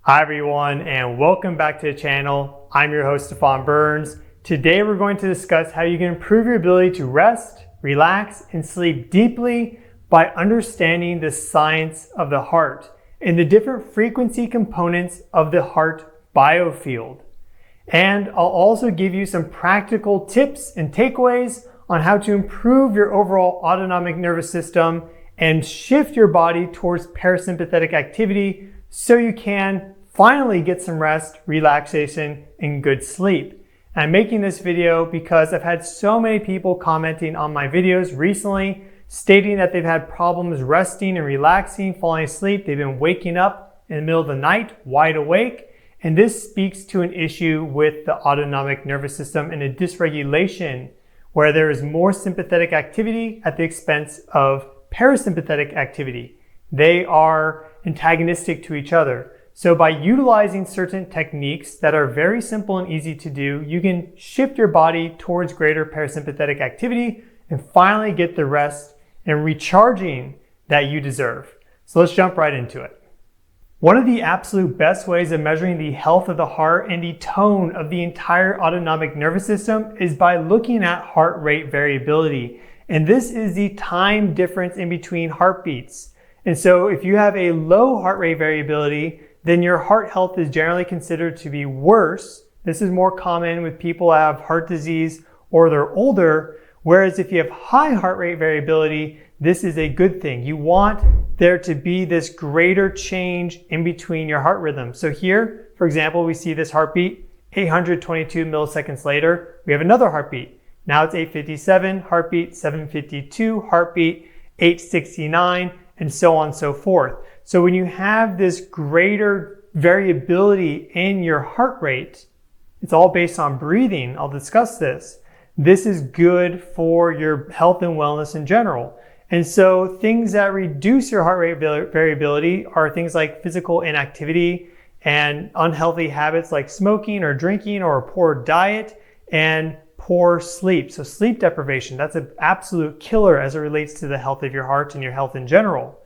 Hi everyone, and welcome back to the channel. I'm your host, Stefan Burns. Today we're going to discuss how you can improve your ability to rest, relax, and sleep deeply by understanding the science of the heart and the different frequency components of the heart biofield. And I'll also give you some practical tips and takeaways on how to improve your overall autonomic nervous system and shift your body towards parasympathetic activity so you can finally get some rest, relaxation, and good sleep. I'm making this video because I've had so many people commenting on my videos recently stating that they've had problems resting and relaxing, falling asleep. They've been waking up in the middle of the night, wide awake, and this speaks to an issue with the autonomic nervous system and a dysregulation where there is more sympathetic activity at the expense of parasympathetic activity. They are antagonistic to each other. So by utilizing certain techniques that are very simple and easy to do, you can shift your body towards greater parasympathetic activity and finally get the rest and recharging that you deserve. So let's jump right into it. One of the absolute best ways of measuring the health of the heart and the tone of the entire autonomic nervous system is by looking at heart rate variability. And this is the time difference in between heartbeats. And so if you have a low heart rate variability, then your heart health is generally considered to be worse. This is more common with people who have heart disease or they're older. Whereas if you have high heart rate variability, this is a good thing. You want there to be this greater change in between your heart rhythms. So here, for example, we see this heartbeat, 822 milliseconds later, we have another heartbeat. Now it's 857, heartbeat, 752, heartbeat, 869, and so on and so forth. So when you have this greater variability in your heart rate, it's all based on breathing. I'll discuss this. This is good for your health and wellness in general. And so things that reduce your heart rate variability are things like physical inactivity and unhealthy habits like smoking or drinking or a poor diet and poor sleep. So sleep deprivation, that's an absolute killer as it relates to the health of your heart and your health in general.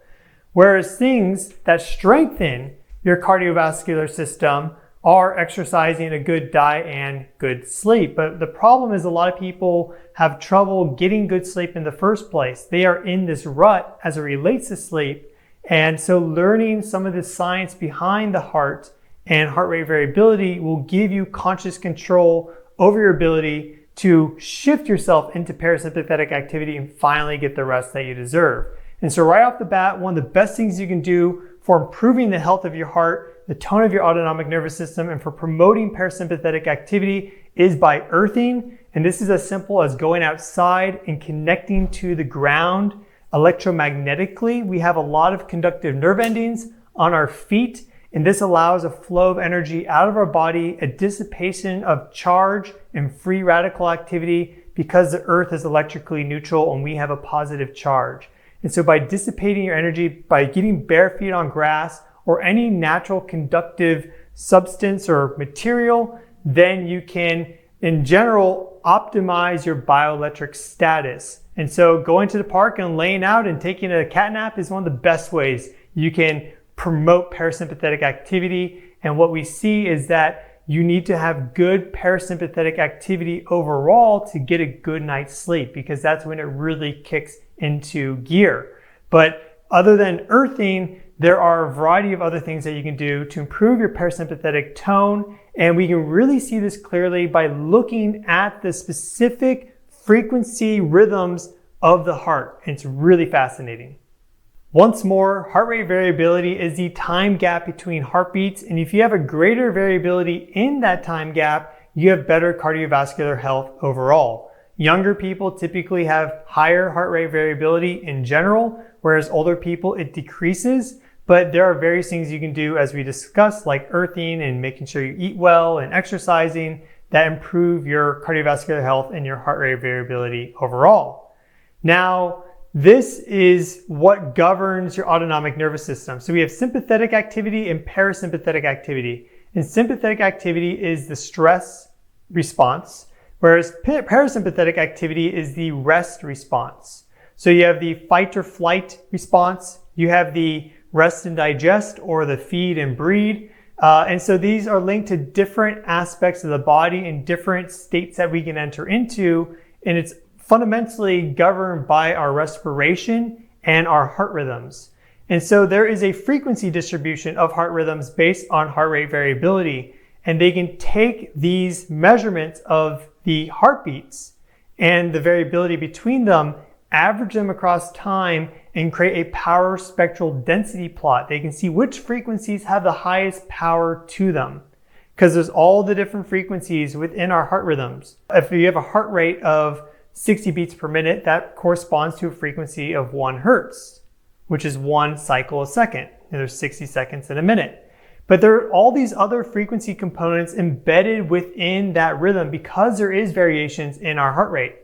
Whereas things that strengthen your cardiovascular system are exercising, a good diet, and good sleep. But the problem is a lot of people have trouble getting good sleep in the first place. They are in this rut as it relates to sleep. And so learning some of the science behind the heart and heart rate variability will give you conscious control over your ability to shift yourself into parasympathetic activity and finally get the rest that you deserve. And so right off the bat, one of the best things you can do for improving the health of your heart, the tone of your autonomic nervous system, and for promoting parasympathetic activity is by earthing. And this is as simple as going outside and connecting to the ground electromagnetically. We have a lot of conductive nerve endings on our feet, and this allows a flow of energy out of our body, a dissipation of charge and free radical activity because the earth is electrically neutral and we have a positive charge. And so by dissipating your energy, by getting bare feet on grass or any natural conductive substance or material, then you can, in general, optimize your bioelectric status. And so going to the park and laying out and taking a cat nap is one of the best ways you can promote parasympathetic activity. And what we see is that you need to have good parasympathetic activity overall to get a good night's sleep, because that's when it really kicks into gear. But other than earthing, there are a variety of other things that you can do to improve your parasympathetic tone. And we can really see this clearly by looking at the specific frequency rhythms of the heart. And it's really fascinating. Once more, heart rate variability is the time gap between heartbeats. And if you have a greater variability in that time gap, you have better cardiovascular health overall. Younger people typically have higher heart rate variability in general, whereas older people, it decreases. But there are various things you can do, as we discussed, like earthing and making sure you eat well and exercising, that improve your cardiovascular health and your heart rate variability overall. Now, this is what governs your autonomic nervous system. So we have sympathetic activity and parasympathetic activity. And sympathetic activity is the stress response, whereas parasympathetic activity is the rest response. So you have the fight or flight response, you have the rest and digest or the feed and breed, And so these are linked to different aspects of the body and different states that we can enter into. And it's fundamentally governed by our respiration and our heart rhythms. And so there is a frequency distribution of heart rhythms based on heart rate variability. And they can take these measurements of the heartbeats and the variability between them, average them across time, and create a power spectral density plot. They can see which frequencies have the highest power to them, because there's all the different frequencies within our heart rhythms. If you have a heart rate of 60 beats per minute, that corresponds to a frequency of 1 hertz, which is 1 cycle a second. And there's 60 seconds in a minute. But there are all these other frequency components embedded within that rhythm because there is variations in our heart rate.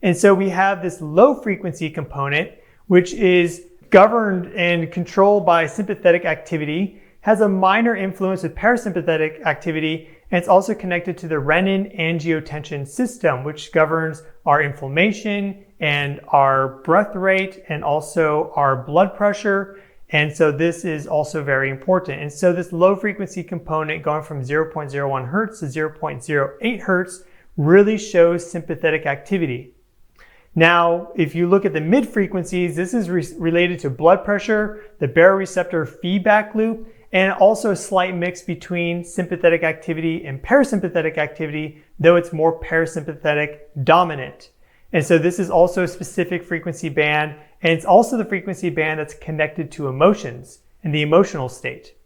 And so we have this low frequency component, which is governed and controlled by sympathetic activity, has a minor influence with parasympathetic activity, and it's also connected to the renin-angiotensin system, which governs our inflammation and our breath rate and also our blood pressure. And so this is also very important. And so this low frequency component going from 0.01 hertz to 0.08 hertz really shows sympathetic activity. Now, if you look at the mid frequencies, this is related to blood pressure, the baroreceptor feedback loop, and also a slight mix between sympathetic activity and parasympathetic activity, though it's more parasympathetic dominant. And so this is also a specific frequency band, and it's also the frequency band that's connected to emotions and the emotional state.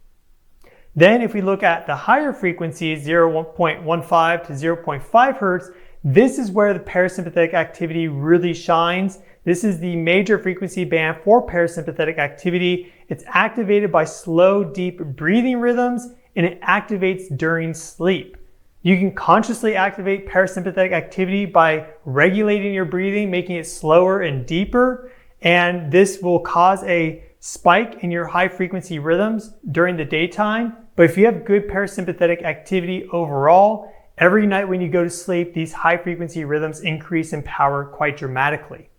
Then if we look at the higher frequencies, 0.15 to 0.5 hertz, this is where the parasympathetic activity really shines. This is the major frequency band for parasympathetic activity. It's activated by slow, deep breathing rhythms, and it activates during sleep. You can consciously activate parasympathetic activity by regulating your breathing, making it slower and deeper, and this will cause a spike in your high frequency rhythms during the daytime. But if you have good parasympathetic activity overall, every night when you go to sleep, these high frequency rhythms increase in power quite dramatically.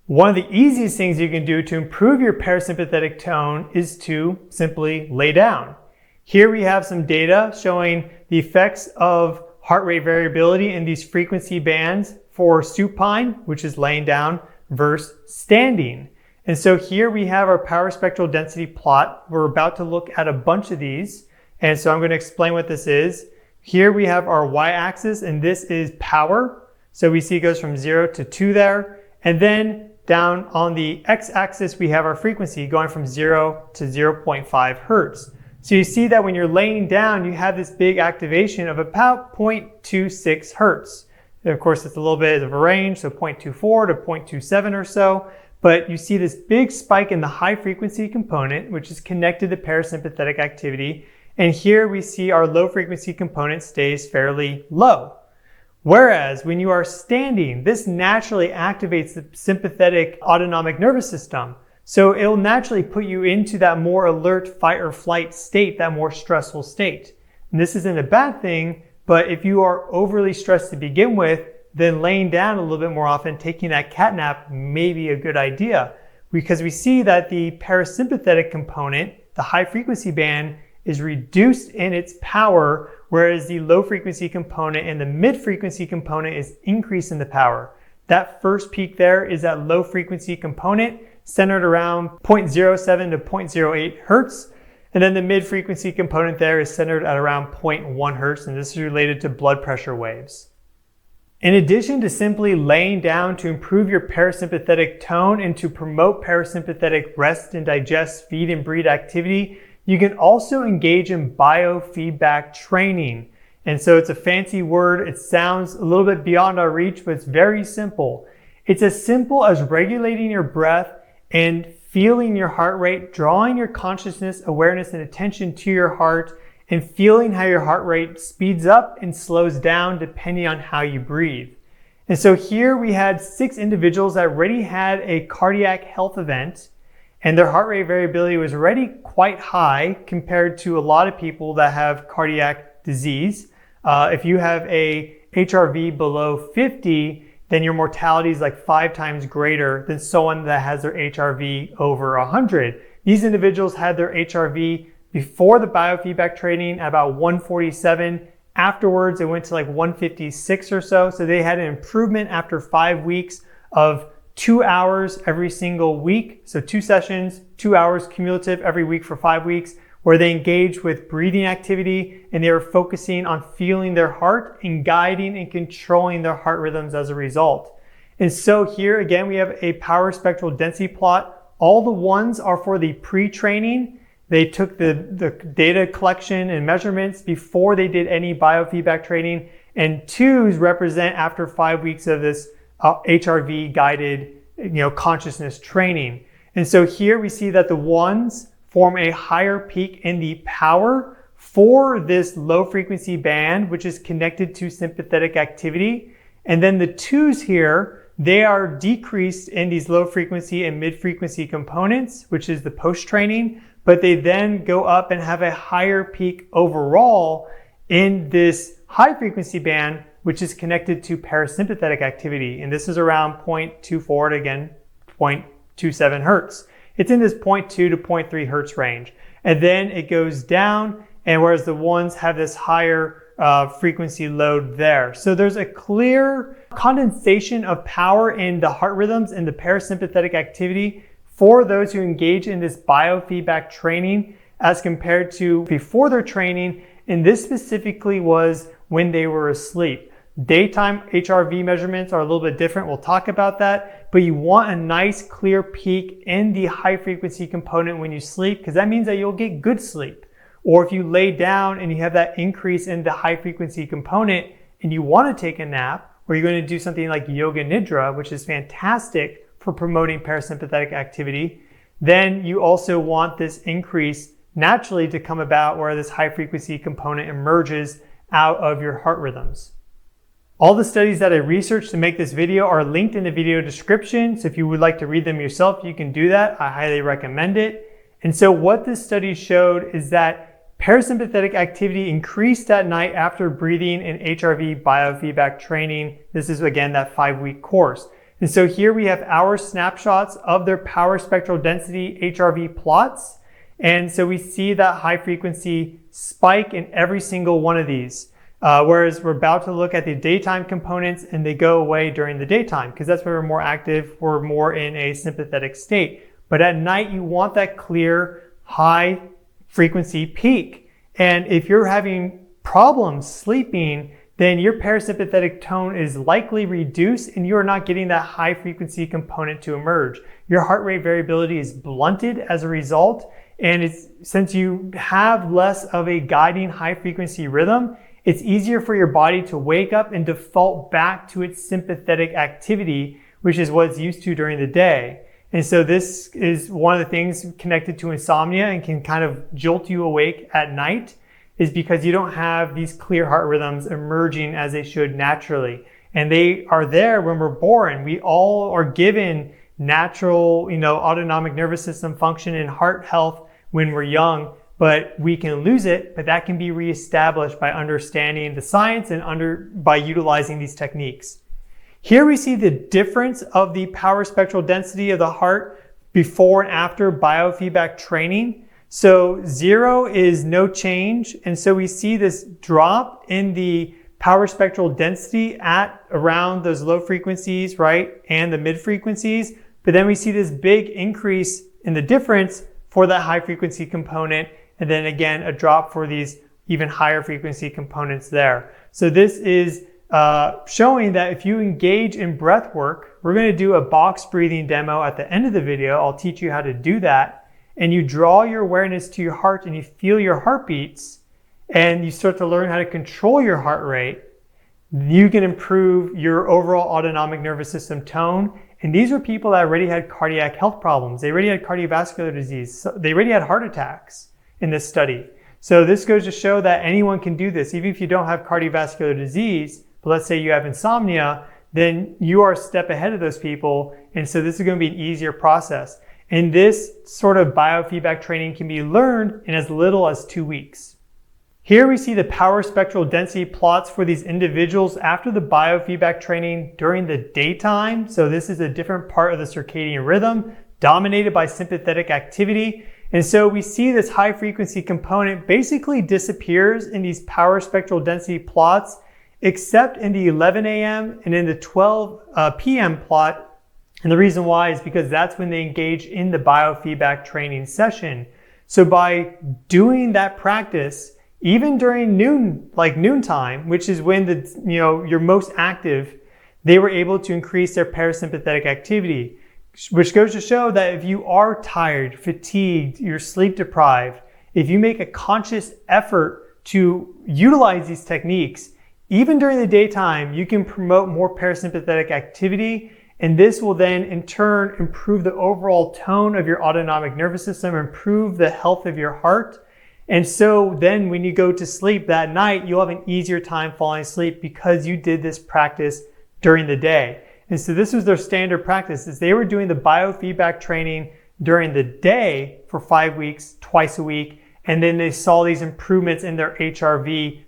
One of the easiest things you can do to improve your parasympathetic tone is to simply lay down. Here we have some data showing the effects of heart rate variability in these frequency bands for supine, which is laying down, versus standing. And so here we have our power spectral density plot. We're about to look at a bunch of these. And so I'm going to explain what this is. Here we have our y-axis, and this is power. So we see it goes from 0 to 2 there. And then down on the x-axis, we have our frequency going from 0 to 0.5 hertz. So you see that when you're laying down, you have this big activation of about 0.26 hertz. And of course, it's a little bit of a range, so 0.24 to 0.27 or so. But you see this big spike in the high frequency component, which is connected to parasympathetic activity. And here we see our low frequency component stays fairly low. Whereas when you are standing, this naturally activates the sympathetic autonomic nervous system. So it will naturally put you into that more alert fight or flight state, that more stressful state. And this isn't a bad thing, but if you are overly stressed to begin with, then laying down a little bit more often, taking that cat nap may be a good idea, because we see that the parasympathetic component, the high frequency band, is reduced in its power, whereas the low frequency component and the mid frequency component is increased in the power. That first peak there is that low frequency component centered around 0.07 to 0.08 hertz. And then the mid frequency component there is centered at around 0.1 hertz, and this is related to blood pressure waves. In addition to simply laying down to improve your parasympathetic tone and to promote parasympathetic rest and digest, feed and breathe activity, you can also engage in biofeedback training. And so it's a fancy word. It sounds a little bit beyond our reach, but it's very simple. It's as simple as regulating your breath and feeling your heart rate, drawing your consciousness, awareness, and attention to your heart, and feeling how your heart rate speeds up and slows down depending on how you breathe. And so here we had 6 individuals that already had a cardiac health event, and their heart rate variability was already quite high compared to a lot of people that have cardiac disease. If you have a HRV below 50, then your mortality is like 5 times greater than someone that has their HRV over 100. These individuals had their HRV before the biofeedback training at about 147. Afterwards, it went to like 156 or so. So they had an improvement after 5 weeks of 2 hours every single week. So 2 sessions, 2 hours cumulative every week for 5 weeks, where they engaged with breathing activity and they were focusing on feeling their heart and guiding and controlling their heart rhythms as a result. And so here again, we have a power spectral density plot. All the ones are for the pre-training. They took the data collection and measurements before they did any biofeedback training, and 2s represent after 5 weeks of this HRV guided, consciousness training. And so here we see that the 1s form a higher peak in the power for this low frequency band, which is connected to sympathetic activity. And then the 2s here, they are decreased in these low frequency and mid frequency components, which is the post training, but they then go up and have a higher peak overall in this high frequency band, which is connected to parasympathetic activity. And this is around 0.24 to again, 0.27 hertz. It's in this 0.2 to 0.3 hertz range. And then it goes down, and whereas the 1s have this higher frequency load there. So there's a clear condensation of power in the heart rhythms and the parasympathetic activity for those who engage in this biofeedback training as compared to before their training. And this specifically was when they were asleep. Daytime HRV measurements are a little bit different. We'll talk about that, but you want a nice clear peak in the high frequency component when you sleep, because that means that you'll get good sleep. Or if you lay down and you have that increase in the high frequency component and you want to take a nap, or you're going to do something like yoga nidra, which is fantastic for promoting parasympathetic activity, then you also want this increase naturally to come about where this high frequency component emerges out of your heart rhythms. All the studies that I researched to make this video are linked in the video description. So if you would like to read them yourself, you can do that. I highly recommend it. And so what this study showed is that parasympathetic activity increased at night after breathing and HRV biofeedback training. This is again that 5-week course. And so here we have our snapshots of their power spectral density HRV plots. And so we see that high frequency spike in every single one of these. Whereas we're about to look at the daytime components and they go away during the daytime because that's where we're more active, we're more in a sympathetic state. But at night, you want that clear, high frequency peak. And if you're having problems sleeping, then your parasympathetic tone is likely reduced and you're not getting that high frequency component to emerge. Your heart rate variability is blunted as a result. And since you have less of a guiding high frequency rhythm, it's easier for your body to wake up and default back to its sympathetic activity, which is what it's used to during the day. And so this is one of the things connected to insomnia and can kind of jolt you awake at night, is because you don't have these clear heart rhythms emerging as they should naturally. And they are there when we're born. We all are given natural, autonomic nervous system function and heart health when we're young, but we can lose it, but that can be reestablished by understanding the science and by utilizing these techniques. Here we see the difference of the power spectral density of the heart before and after biofeedback training. So 0 is no change. And so we see this drop in the power spectral density at around those low frequencies, right? And the mid frequencies. But then we see this big increase in the difference for that high frequency component. And then again, a drop for these even higher frequency components there. So this is showing that if you engage in breath work, we're going to do a box breathing demo at the end of the video. I'll teach you how to do that. And you draw your awareness to your heart and you feel your heartbeats and you start to learn how to control your heart rate. You can improve your overall autonomic nervous system tone. And these are people that already had cardiac health problems. They already had cardiovascular disease. They already had heart attacks in this study. So this goes to show that anyone can do this. Even if you don't have cardiovascular disease, but let's say you have insomnia, then you are a step ahead of those people. And so this is going to be an easier process. And this sort of biofeedback training can be learned in as little as 2 weeks. Here we see the power spectral density plots for these individuals after the biofeedback training during the daytime. So this is a different part of the circadian rhythm dominated by sympathetic activity. And so we see this high frequency component basically disappears in these power spectral density plots, except in the 11 a.m. and in the 12 p.m. plot. And the reason why is because that's when they engage in the biofeedback training session. So by doing that practice, even during noontime, which is when you're most active, they were able to increase their parasympathetic activity, which goes to show that if you are tired, fatigued, you're sleep deprived, if you make a conscious effort to utilize these techniques, even during the daytime, you can promote more parasympathetic activity, and this will then in turn improve the overall tone of your autonomic nervous system, improve the health of your heart. And so then when you go to sleep that night, you'll have an easier time falling asleep because you did this practice during the day. And so this was their standard practice, is they were doing the biofeedback training during the day for 5 weeks, twice a week. And then they saw these improvements in their HRV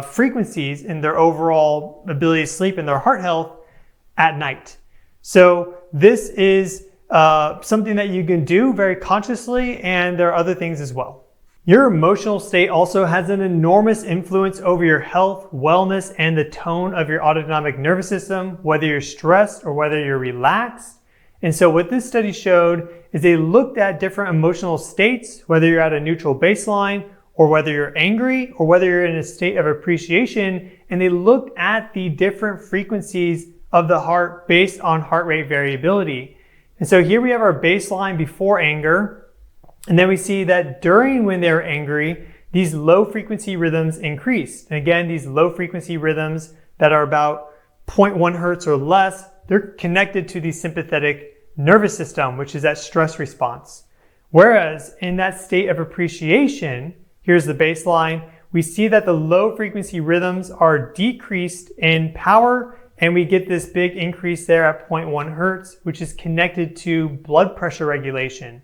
frequencies, in their overall ability to sleep and their heart health at night. So this is something that you can do very consciously, and there are other things as well. Your emotional state also has an enormous influence over your health, wellness, and the tone of your autonomic nervous system, whether you're stressed or whether you're relaxed. And so what this study showed is they looked at different emotional states, whether you're at a neutral baseline or whether you're angry or whether you're in a state of appreciation, and they looked at the different frequencies of the heart based on heart rate variability. And so here we have our baseline before anger. And then we see that during when they're angry, these low frequency rhythms increased. And again, these low frequency rhythms that are about 0.1 hertz or less, they're connected to the sympathetic nervous system, which is that stress response. Whereas in that state of appreciation, here's the baseline, we see that the low frequency rhythms are decreased in power, and we get this big increase there at 0.1 hertz, which is connected to blood pressure regulation.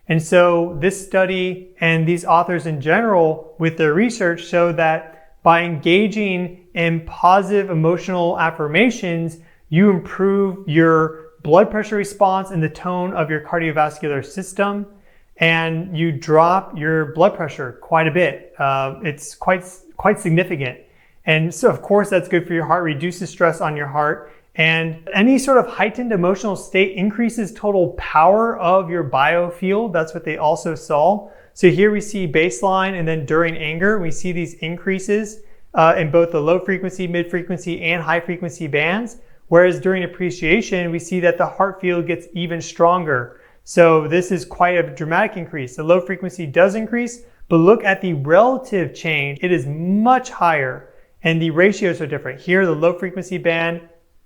And so this study and these authors in general with their research show that by engaging in positive emotional affirmations, you improve your blood pressure response and the tone of your cardiovascular system, and you drop your blood pressure quite a bit. It's quite significant. And so of course that's good for your heart, reduces stress on your heart. And any sort of heightened emotional state increases total power of your biofield. That's what they also saw. So here we see baseline, and then during anger, we see these increases in both the low frequency, mid frequency, and high frequency bands. Whereas during appreciation, we see that the heart field gets even stronger. So this is quite a dramatic increase. The low frequency does increase, but look at the relative change. It is much higher, and the ratios are different. Here, the low frequency band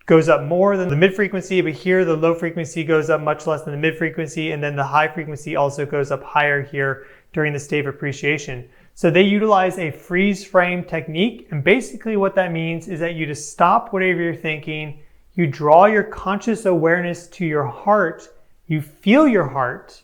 goes up more than the mid frequency, but here the low frequency goes up much less than the mid frequency, and then the high frequency also goes up higher here during the state of appreciation. So they utilize a freeze frame technique, and basically what that means is that you just stop whatever you're thinking, you draw your conscious awareness to your heart, you feel your heart,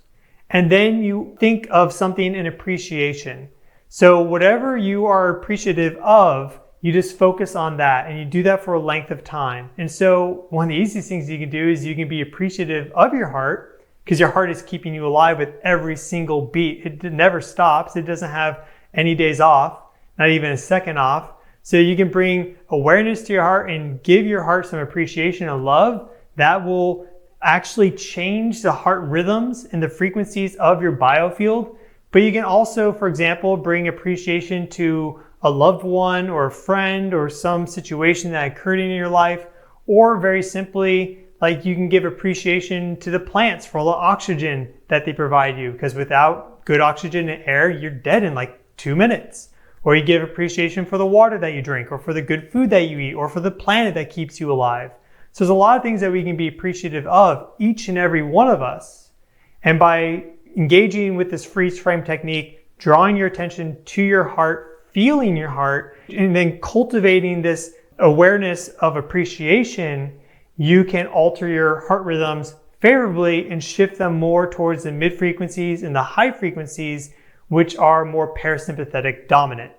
and then you think of something in appreciation. So whatever you are appreciative of, you just focus on that, and you do that for a length of time. And so one of the easiest things you can do is you can be appreciative of your heart, because your heart is keeping you alive with every single beat. It never stops. It doesn't have any days off, not even a second off. So you can bring awareness to your heart and give your heart some appreciation and love. That will actually change the heart rhythms and the frequencies of your biofield. But you can also, for example, bring appreciation to a loved one or a friend or some situation that occurred in your life, or very simply, like you can give appreciation to the plants for all the oxygen that they provide you, because without good oxygen and air, you're dead in like 2 minutes. Or you give appreciation for the water that you drink, or for the good food that you eat, or for the planet that keeps you alive. So there's a lot of things that we can be appreciative of, each and every one of us. And by engaging with this freeze frame technique, drawing your attention to your heart, feeling your heart, and then cultivating this awareness of appreciation, you can alter your heart rhythms favorably and shift them more towards the mid frequencies and the high frequencies, which are more parasympathetic dominant.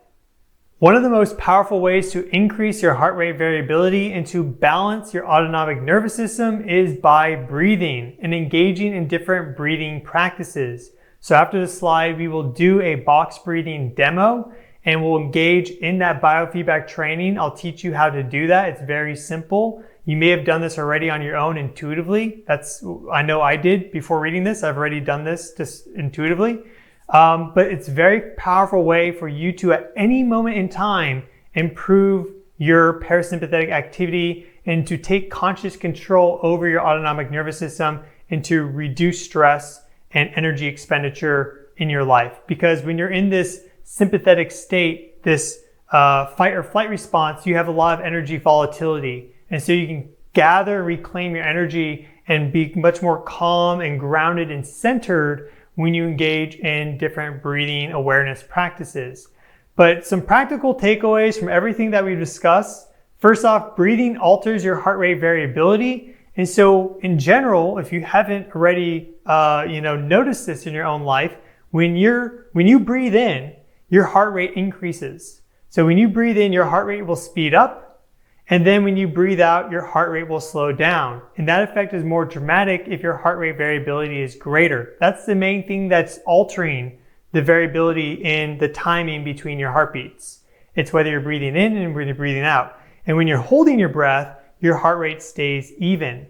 One of the most powerful ways to increase your heart rate variability and to balance your autonomic nervous system is by breathing and engaging in different breathing practices. So after this slide, we will do a box breathing demo and we'll engage in that biofeedback training. I'll teach you how to do that. It's very simple. You may have done this already on your own intuitively. I know I did before reading this. I've already done this just intuitively. But it's a very powerful way for you to, at any moment in time, improve your parasympathetic activity and to take conscious control over your autonomic nervous system and to reduce stress and energy expenditure in your life. Because when you're in this sympathetic state, this fight or flight response, you have a lot of energy volatility. And so you can gather, reclaim your energy and be much more calm and grounded and centered when you engage in different breathing awareness practices. But some practical takeaways from everything that we've discussed. First off, breathing alters your heart rate variability. And so in general, if you haven't already noticed this in your own life, when you breathe in, your heart rate increases. So when you breathe in, your heart rate will speed up. And then when you breathe out, your heart rate will slow down. And that effect is more dramatic if your heart rate variability is greater. That's the main thing that's altering the variability in the timing between your heartbeats. It's whether you're breathing in and whether you're breathing out. And when you're holding your breath, your heart rate stays even.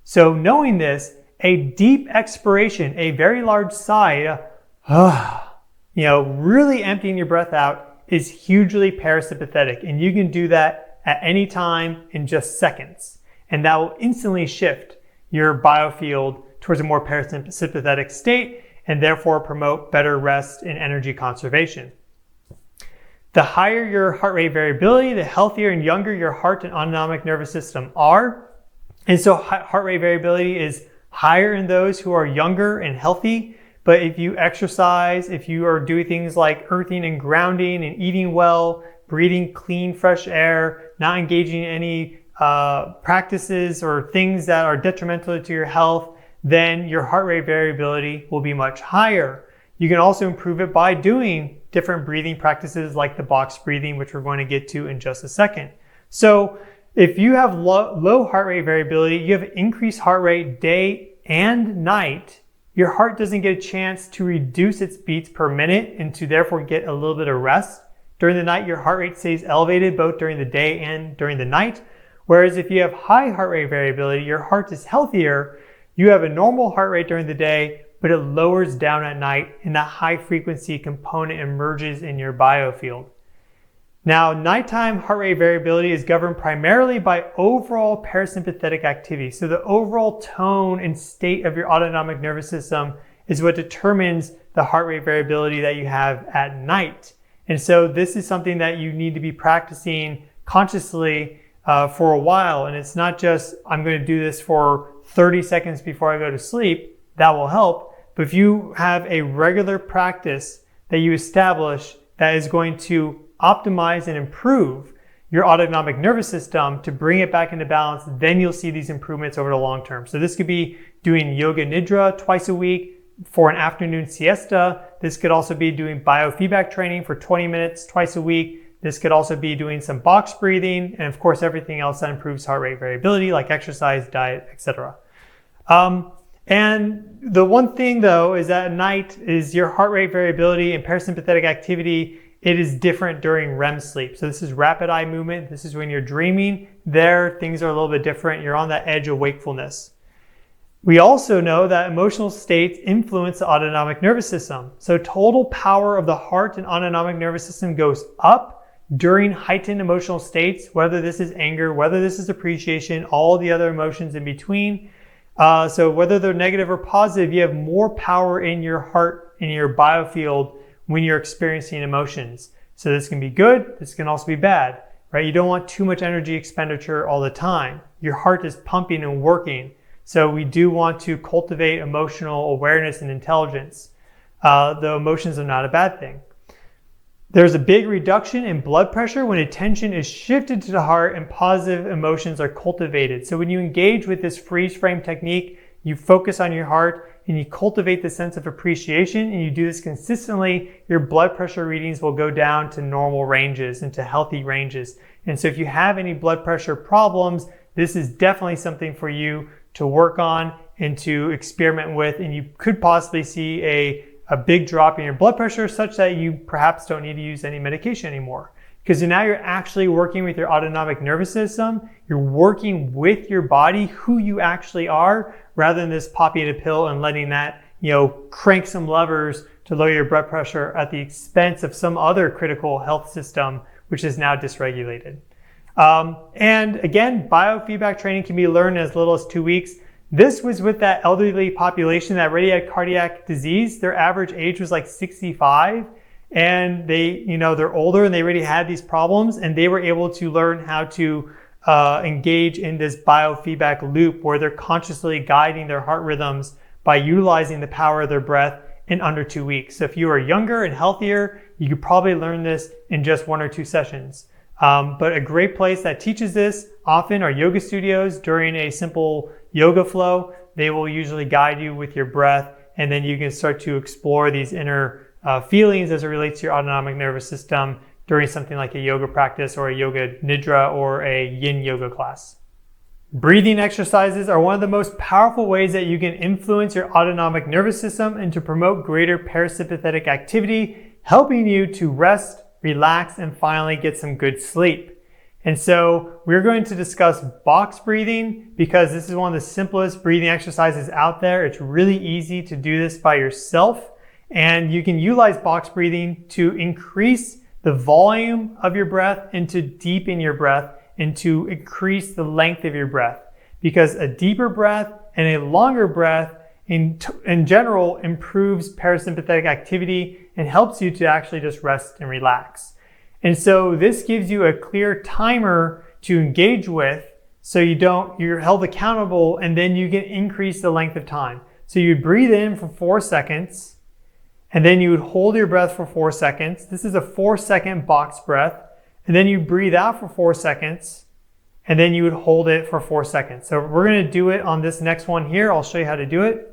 So knowing this, a deep expiration, a very large sigh, really emptying your breath out is hugely parasympathetic. And you can do that at any time in just seconds. And that will instantly shift your biofield towards a more parasympathetic state and therefore promote better rest and energy conservation. The higher your heart rate variability, the healthier and younger your heart and autonomic nervous system are. And so heart rate variability is higher in those who are younger and healthy. But if you exercise, if you are doing things like earthing and grounding and eating well, breathing clean, fresh air, not engaging in any practices or things that are detrimental to your health, then your heart rate variability will be much higher. You can also improve it by doing different breathing practices like the box breathing, which we're going to get to in just a second. So if you have low heart rate variability, you have increased heart rate day and night, your heart doesn't get a chance to reduce its beats per minute and to therefore get a little bit of rest. During the night, your heart rate stays elevated both during the day and during the night. Whereas if you have high heart rate variability, your heart is healthier. You have a normal heart rate during the day, but it lowers down at night and that high frequency component emerges in your biofield. Now, nighttime heart rate variability is governed primarily by overall parasympathetic activity. So the overall tone and state of your autonomic nervous system is what determines the heart rate variability that you have at night. And so this is something that you need to be practicing consciously for a while. And it's not just, I'm going to do this for 30 seconds before I go to sleep. That will help. But if you have a regular practice that you establish that is going to optimize and improve your autonomic nervous system to bring it back into balance, then you'll see these improvements over the long term. So this could be doing yoga nidra twice a week for an afternoon siesta. This could also be doing biofeedback training for 20 minutes twice a week. This could also be doing some box breathing and of course everything else that improves heart rate variability like exercise, diet, etc. And the one thing though is that at night is your heart rate variability and parasympathetic activity, it is different during REM sleep. So this is rapid eye movement. This is when you're dreaming. There, things are a little bit different. You're on that edge of wakefulness. We also know that emotional states influence the autonomic nervous system. So total power of the heart and autonomic nervous system goes up during heightened emotional states, whether this is anger, whether this is appreciation, all the other emotions in between. So whether they're negative or positive, you have more power in your heart, in your biofield when you're experiencing emotions. So this can be good, this can also be bad, right? You don't want too much energy expenditure all the time. Your heart is pumping and working. So we do want to cultivate emotional awareness and intelligence. The emotions are not a bad thing. There's a big reduction in blood pressure when attention is shifted to the heart and positive emotions are cultivated. So when you engage with this freeze frame technique, you focus on your heart and you cultivate the sense of appreciation and you do this consistently, your blood pressure readings will go down to normal ranges and to healthy ranges. And so if you have any blood pressure problems, this is definitely something for you to work on and to experiment with, and you could possibly see a a big drop in your blood pressure such that you perhaps don't need to use any medication anymore. Because now you're actually working with your autonomic nervous system. You're working with your body, who you actually are, rather than just popping a pill and letting that, crank some levers to lower your blood pressure at the expense of some other critical health system, which is now dysregulated. And again, biofeedback training can be learned in as little as 2 weeks. This was with that elderly population that already had cardiac disease. Their average age was like 65. And they're older and they already had these problems, and they were able to learn how to engage in this biofeedback loop where they're consciously guiding their heart rhythms by utilizing the power of their breath in under 2 weeks. So if you are younger and healthier, you could probably learn this in just 1 or 2 sessions. But a great place that teaches this often are yoga studios. During a simple yoga flow, they will usually guide you with your breath, and then you can start to explore these inner feelings as it relates to your autonomic nervous system during something like a yoga practice or a yoga nidra or a yin yoga class. Breathing exercises are one of the most powerful ways that you can influence your autonomic nervous system and to promote greater parasympathetic activity, helping you to rest, relax, and finally get some good sleep. And so we're going to discuss box breathing because this is one of the simplest breathing exercises out there. It's really easy to do this by yourself. And you can utilize box breathing to increase the volume of your breath and to deepen your breath and to increase the length of your breath. Because a deeper breath and a longer breath in general improves parasympathetic activity and helps you to actually just rest and relax. And so this gives you a clear timer to engage with so you're held accountable, and then you can increase the length of time. So you breathe in for 4 seconds. And then you would hold your breath for 4 seconds. This is a 4-second box breath. And then you breathe out for 4 seconds. And then you would hold it for 4 seconds. So we're going to do it on this next one here. I'll show you how to do it.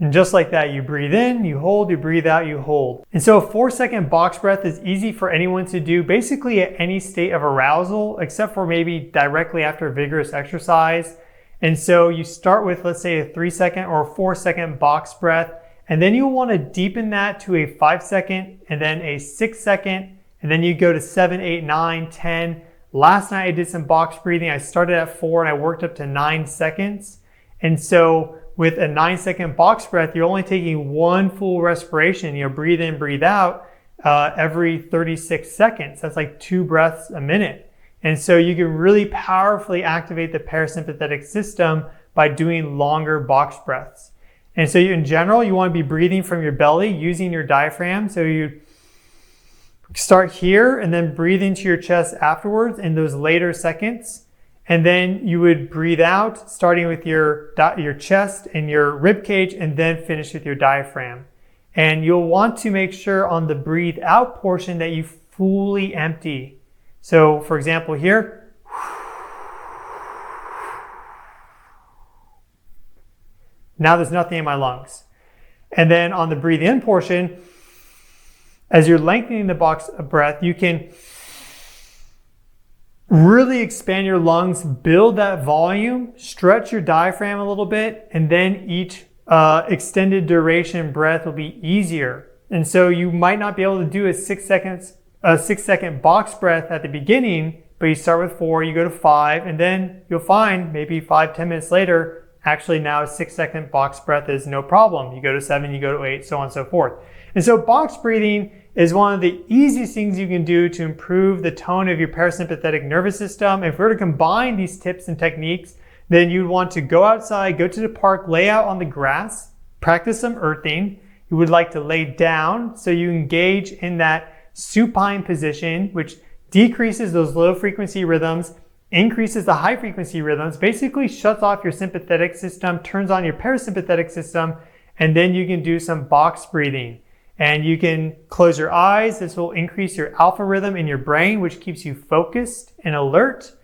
And just like that, you breathe in, you hold, you breathe out, you hold. And so a 4-second box breath is easy for anyone to do basically at any state of arousal, except for maybe directly after vigorous exercise. And so you start with, let's say, a 3-second or a 4-second box breath, and then you'll want to deepen that to a 5-second and then a 6-second, and then you go to 7, 8, 9, 10. Last night I did some box breathing. I started at 4 and I worked up to 9 seconds. And so with a 9-second box breath, you're only taking 1 full respiration. Breathe in, breathe out every 36 seconds. That's like 2 breaths a minute. And so you can really powerfully activate the parasympathetic system by doing longer box breaths. And so in general, you want to be breathing from your belly using your diaphragm. So you start here and then breathe into your chest afterwards in those later seconds. And then you would breathe out, starting with your chest and your rib cage, and then finish with your diaphragm. And you'll want to make sure on the breathe out portion that you fully empty. So for example here, now there's nothing in my lungs. And then on the breathe in portion, as you're lengthening the box of breath, you can really expand your lungs, build that volume, stretch your diaphragm a little bit, and then each extended duration breath will be easier. And so you might not be able to do a 6-second box breath at the beginning, but you start with 4, you go to 5, and then you'll find maybe 5-10 minutes later, actually now a 6-second box breath is no problem. You go to 7, you go to 8, so on and so forth. And so box breathing is one of the easiest things you can do to improve the tone of your parasympathetic nervous system. If we were to combine these tips and techniques, then you'd want to go outside, go to the park, lay out on the grass, practice some earthing. You would like to lay down so you engage in that supine position, which decreases those low frequency rhythms, increases the high frequency rhythms, basically shuts off your sympathetic system, turns on your parasympathetic system, and then you can do some box breathing. And you can close your eyes. This will increase your alpha rhythm in your brain, which keeps you focused and alert.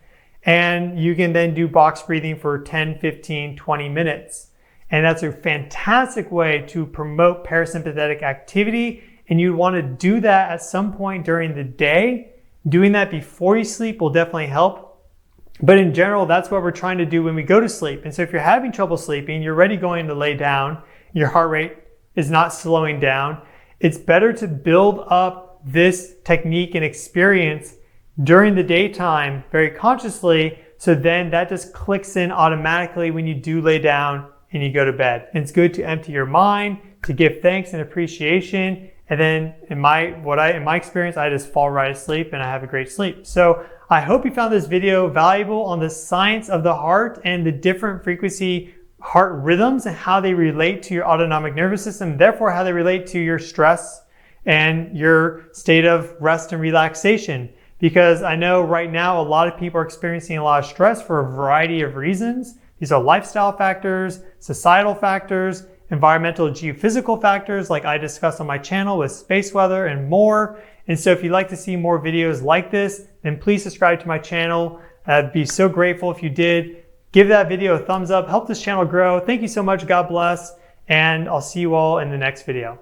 And you can then do box breathing for 10, 15, 20 minutes. And that's a fantastic way to promote parasympathetic activity. And you'd want to do that at some point during the day. Doing that before you sleep will definitely help. But in general, that's what we're trying to do when we go to sleep. And so if you're having trouble sleeping, you're already going to lay down, your heart rate is not slowing down, it's better to build up this technique and experience during the daytime very consciously, so then that just clicks in automatically when you do lay down and you go to bed. And it's good to empty your mind, to give thanks and appreciation. And then in my experience, I just fall right asleep and I have a great sleep. So I hope you found this video valuable on the science of the heart and the different frequency heart rhythms and how they relate to your autonomic nervous system, therefore how they relate to your stress and your state of rest and relaxation. Because I know right now a lot of people are experiencing a lot of stress for a variety of reasons. These are lifestyle factors, societal factors, environmental geophysical factors like I discussed on my channel with space weather and more. And so if you'd like to see more videos like this, then please subscribe to my channel. I'd be so grateful if you did. Give that video a thumbs up, help this channel grow. Thank you so much, God bless, and I'll see you all in the next video.